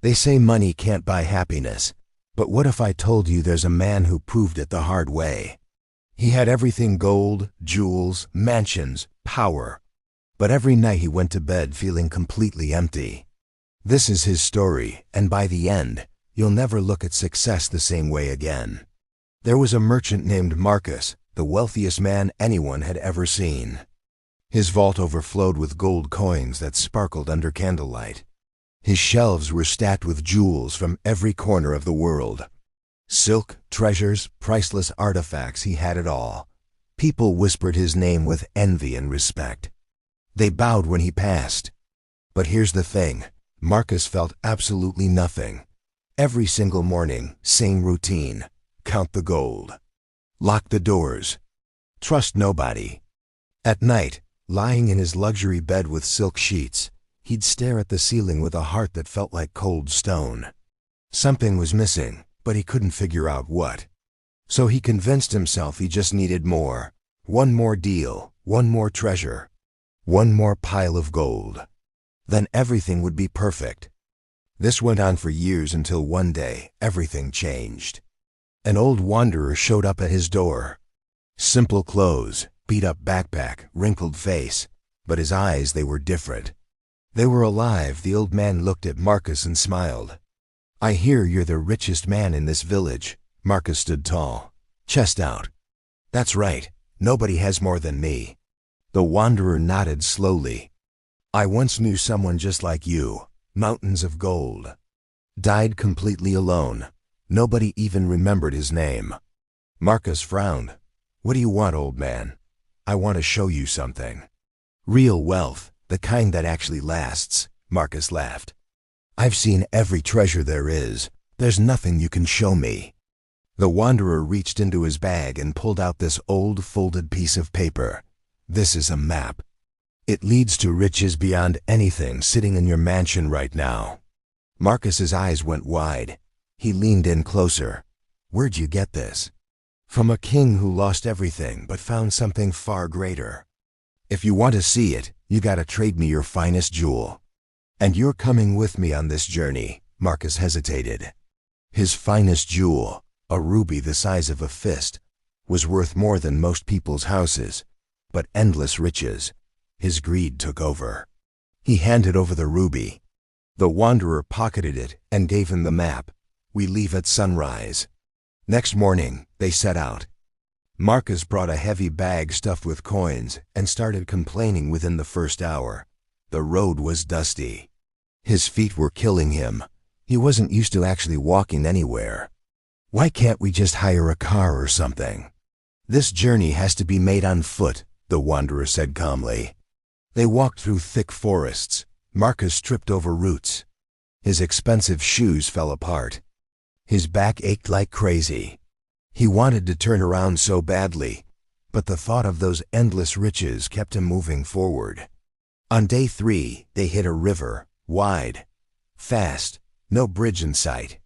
They say money can't buy happiness, but what if I told you there's a man who proved it the hard way? He had everything: gold, jewels, mansions, power. But every night he went to bed feeling completely empty. This is his story, and by the end, you'll never look at success the same way again. There was a merchant named Marcus, the wealthiest man anyone had ever seen. His vault overflowed with gold coins that sparkled under candlelight. His shelves were stacked with jewels from every corner of the world. Silk, treasures, priceless artifacts, he had it all. People whispered his name with envy and respect. They bowed when he passed. But here's the thing, Marcus felt absolutely nothing. Every single morning, same routine: count the gold, lock the doors, trust nobody. At night, lying in his luxury bed with silk sheets, he'd stare at the ceiling with a heart that felt like cold stone. Something was missing, but he couldn't figure out what. So he convinced himself he just needed more. One more deal, one more treasure, one more pile of gold. Then everything would be perfect. This went on for years until one day, everything changed. An old wanderer showed up at his door. Simple clothes, beat-up backpack, wrinkled face, but his eyes, they were different. They were alive. The old man looked at Marcus and smiled. "I hear you're the richest man in this village." Marcus stood tall, chest out. "That's right. Nobody has more than me." The wanderer nodded slowly. "I once knew someone just like you. Mountains of gold. Died completely alone. Nobody even remembered his name." Marcus frowned. "What do you want, old man?" "I want to show you something. Real wealth, the kind that actually lasts." Marcus laughed. "I've seen every treasure there is. There's nothing you can show me." The wanderer reached into his bag and pulled out this old folded piece of paper. "This is a map. It leads to riches beyond anything sitting in your mansion right now." Marcus's eyes went wide. He leaned in closer. "Where'd you get this?" "From a king who lost everything but found something far greater." "If you want to see it, you gotta trade me your finest jewel." "And you're coming with me on this journey." Marcus hesitated. His finest jewel, a ruby the size of a fist, was worth more than most people's houses, but endless riches. His greed took over. He handed over the ruby. The wanderer pocketed it and gave him the map. "We leave at sunrise." Next morning, they set out. Marcus brought a heavy bag stuffed with coins and started complaining within the first hour. The road was dusty. His feet were killing him. He wasn't used to actually walking anywhere. "Why can't we just hire a car or something?" "This journey has to be made on foot," the wanderer said calmly. They walked through thick forests. Marcus tripped over roots. His expensive shoes fell apart. His back ached like crazy. He wanted to turn around so badly, but the thought of those endless riches kept him moving forward. On day 3, they hit a river, wide, fast, no bridge in sight.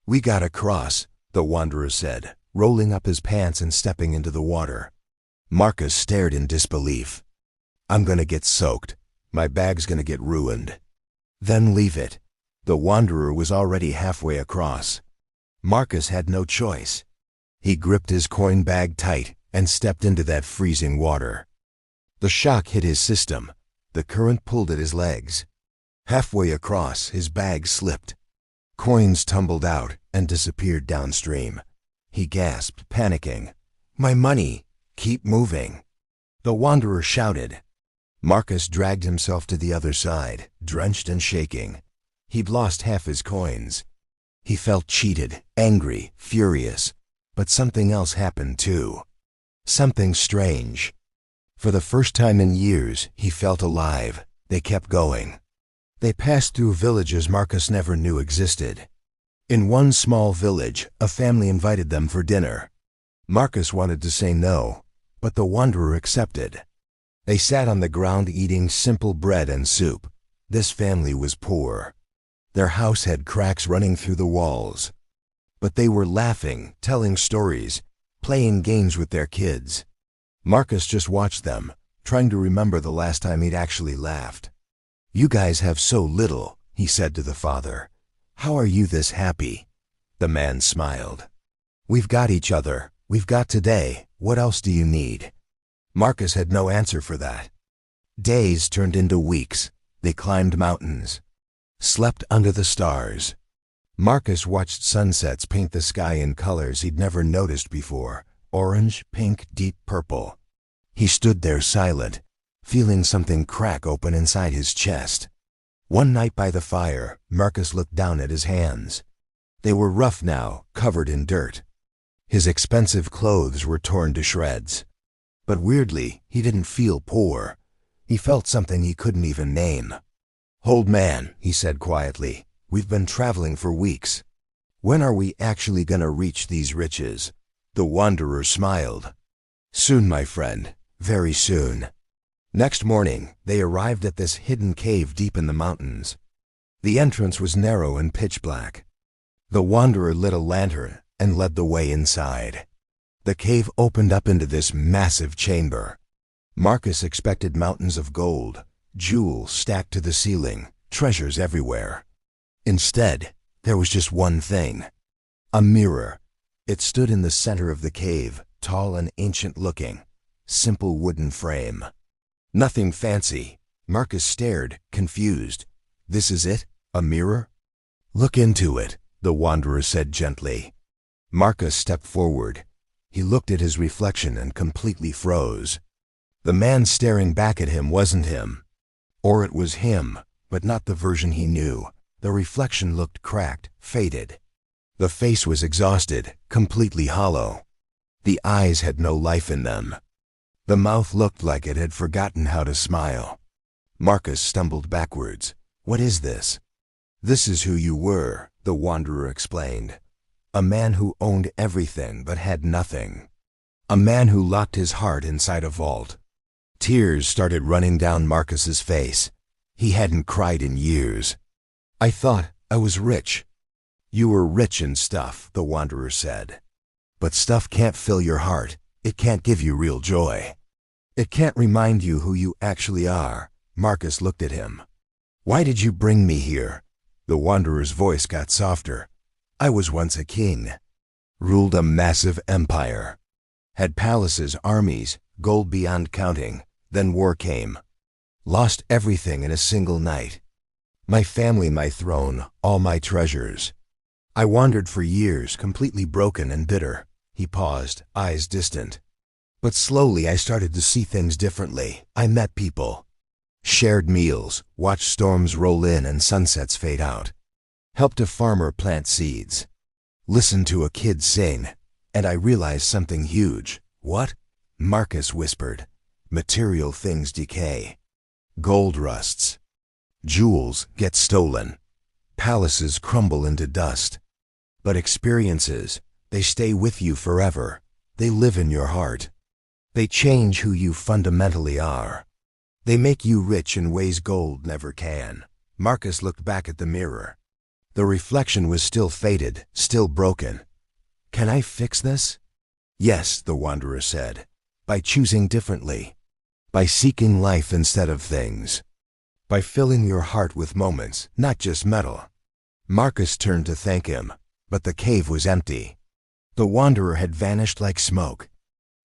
"We gotta cross," the wanderer said, rolling up his pants and stepping into the water. Marcus stared in disbelief. "I'm gonna get soaked. My bag's gonna get ruined." "Then leave it." The wanderer was already halfway across. Marcus had no choice. He gripped his coin bag tight and stepped into that freezing water. The shock hit his system. The current pulled at his legs. Halfway across, his bag slipped. Coins tumbled out and disappeared downstream. He gasped, panicking. "My money! Keep moving!" The wanderer shouted. Marcus dragged himself to the other side, drenched and shaking. He'd lost half his coins. He felt cheated, angry, furious. But something else happened too. Something strange. For the first time in years, he felt alive. They kept going. They passed through villages Marcus never knew existed. In one small village, a family invited them for dinner. Marcus wanted to say no, but the wanderer accepted. They sat on the ground eating simple bread and soup. This family was poor. Their house had cracks running through the walls. But they were laughing, telling stories, playing games with their kids. Marcus just watched them, trying to remember the last time he'd actually laughed. "You guys have so little," he said to the father. How are you this happy? The man smiled. We've got each other. We've got today. What else do you need? Marcus had no answer for that. Days turned into weeks. They climbed mountains, slept under the stars. Marcus watched sunsets paint the sky in colors he'd never noticed before: orange, pink, deep purple. He stood there silent, feeling something crack open inside his chest. One night by the fire, Marcus looked down at his hands. They were rough now, covered in dirt. His expensive clothes were torn to shreds. But weirdly, he didn't feel poor. He felt something he couldn't even name. "Old man," he said quietly, "we've been traveling for weeks. When are we actually gonna reach these riches?" The wanderer smiled. "Soon, my friend, very soon." Next morning, they arrived at this hidden cave deep in the mountains. The entrance was narrow and pitch black. The wanderer lit a lantern and led the way inside. The cave opened up into this massive chamber. Marcus expected mountains of gold, jewels stacked to the ceiling, treasures everywhere. Instead, there was just one thing: a mirror. It stood in the center of the cave, tall and ancient-looking, simple wooden frame. Nothing fancy. Marcus stared, confused. "This is it? A mirror?" "Look into it," the wanderer said gently. Marcus stepped forward. He looked at his reflection and completely froze. The man staring back at him wasn't him. Or it was him, but not the version he knew. The reflection looked cracked, faded. The face was exhausted, completely hollow. The eyes had no life in them. The mouth looked like it had forgotten how to smile. Marcus stumbled backwards. "What is this?" "This is who you were," the wanderer explained. "A man who owned everything but had nothing. A man who locked his heart inside a vault." Tears started running down Marcus's face. He hadn't cried in years. "I thought I was rich." "You were rich in stuff," the wanderer said. "But stuff can't fill your heart. It can't give you real joy. It can't remind you who you actually are." Marcus looked at him. "Why did you bring me here?" The wanderer's voice got softer. "I was once a king. Ruled a massive empire. Had palaces, armies, gold beyond counting. Then war came. Lost everything in a single night. My family, my throne, all my treasures. I wandered for years, completely broken and bitter." He paused, eyes distant. "But slowly I started to see things differently. I met people. Shared meals, watched storms roll in and sunsets fade out. Helped a farmer plant seeds. Listened to a kid sing. And I realized something huge." "What?" Marcus whispered. "Material things decay. Gold rusts. Jewels get stolen. Palaces crumble into dust. But experiences, they stay with you forever. They live in your heart. They change who you fundamentally are. They make you rich in ways gold never can." Marcus looked back at the mirror. The reflection was still faded, still broken. "Can I fix this?" "Yes," the wanderer said. "By choosing differently. By seeking life instead of things. By filling your heart with moments, not just metal." Marcus turned to thank him, but the cave was empty. The wanderer had vanished like smoke.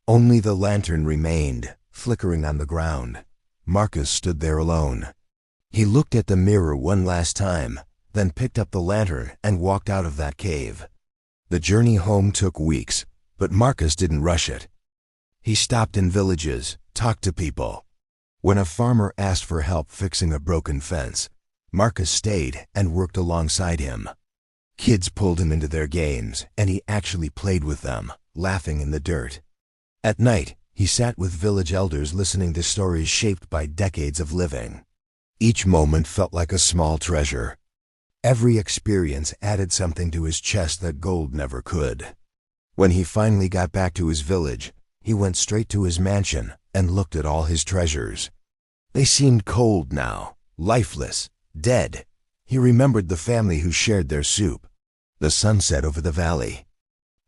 Only the lantern remained, flickering on the ground. Marcus stood there alone. He looked at the mirror one last time, then picked up the lantern and walked out of that cave. The journey home took weeks, but Marcus didn't rush it. He stopped in villages, talked to people. When a farmer asked for help fixing a broken fence, Marcus stayed and worked alongside him. Kids pulled him into their games, and he actually played with them, laughing in the dirt. At night, he sat with village elders listening to stories shaped by decades of living. Each moment felt like a small treasure. Every experience added something to his chest that gold never could. When he finally got back to his village, he went straight to his mansion and looked at all his treasures. They seemed cold now, lifeless, dead. He remembered the family who shared their soup, the sunset over the valley,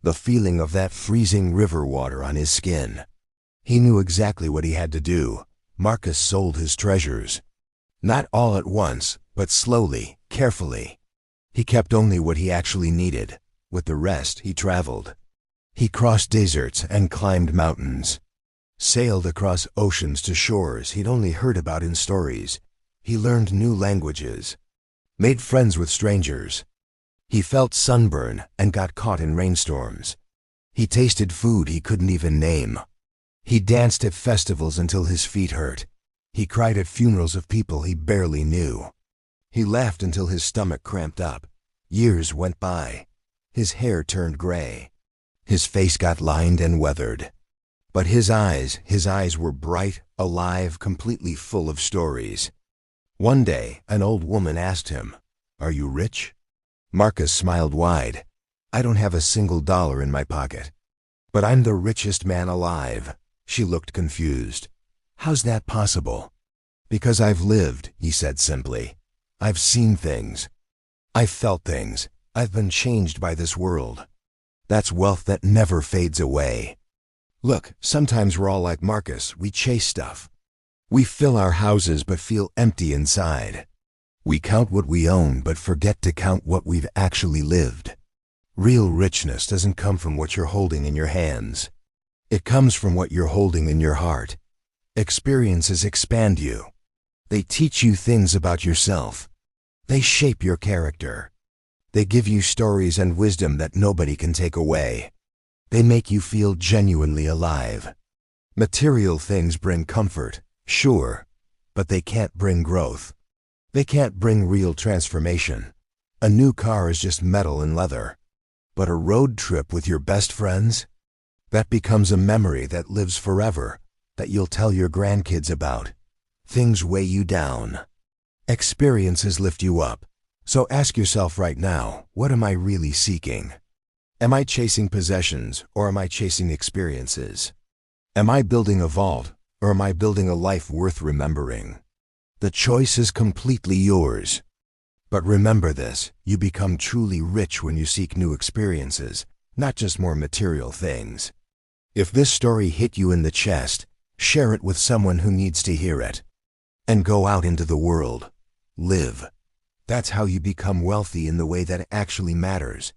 the feeling of that freezing river water on his skin. He knew exactly what he had to do. Marcus sold his treasures. Not all at once, but slowly, carefully. He kept only what he actually needed. With the rest, he traveled. He crossed deserts and climbed mountains, sailed across oceans to shores he'd only heard about in stories. He learned new languages, made friends with strangers. He felt sunburn and got caught in rainstorms. He tasted food he couldn't even name. He danced at festivals until his feet hurt. He cried at funerals of people he barely knew. He laughed until his stomach cramped up. Years went by. His hair turned gray. His face got lined and weathered. But his eyes were bright, alive, completely full of stories. One day, an old woman asked him, "Are you rich?" Marcus smiled wide. "I don't have a single dollar in my pocket. But I'm the richest man alive." She looked confused. "How's that possible?" "Because I've lived," he said simply. "I've seen things. I've felt things. I've been changed by this world. That's wealth that never fades away." Look, sometimes we're all like Marcus. We chase stuff. We fill our houses but feel empty inside. We count what we own but forget to count what we've actually lived. Real richness doesn't come from what you're holding in your hands. It comes from what you're holding in your heart. Experiences expand you. They teach you things about yourself. They shape your character. They give you stories and wisdom that nobody can take away. They make you feel genuinely alive. Material things bring comfort, sure, but they can't bring growth. They can't bring real transformation. A new car is just metal and leather. But a road trip with your best friends? That becomes a memory that lives forever, that you'll tell your grandkids about. Things weigh you down. Experiences lift you up. So ask yourself right now, what am I really seeking? Am I chasing possessions or am I chasing experiences? Am I building a vault or am I building a life worth remembering? The choice is completely yours. But remember this, you become truly rich when you seek new experiences, not just more material things. If this story hit you in the chest, share it with someone who needs to hear it. And go out into the world. Live. That's how you become wealthy in the way that actually matters,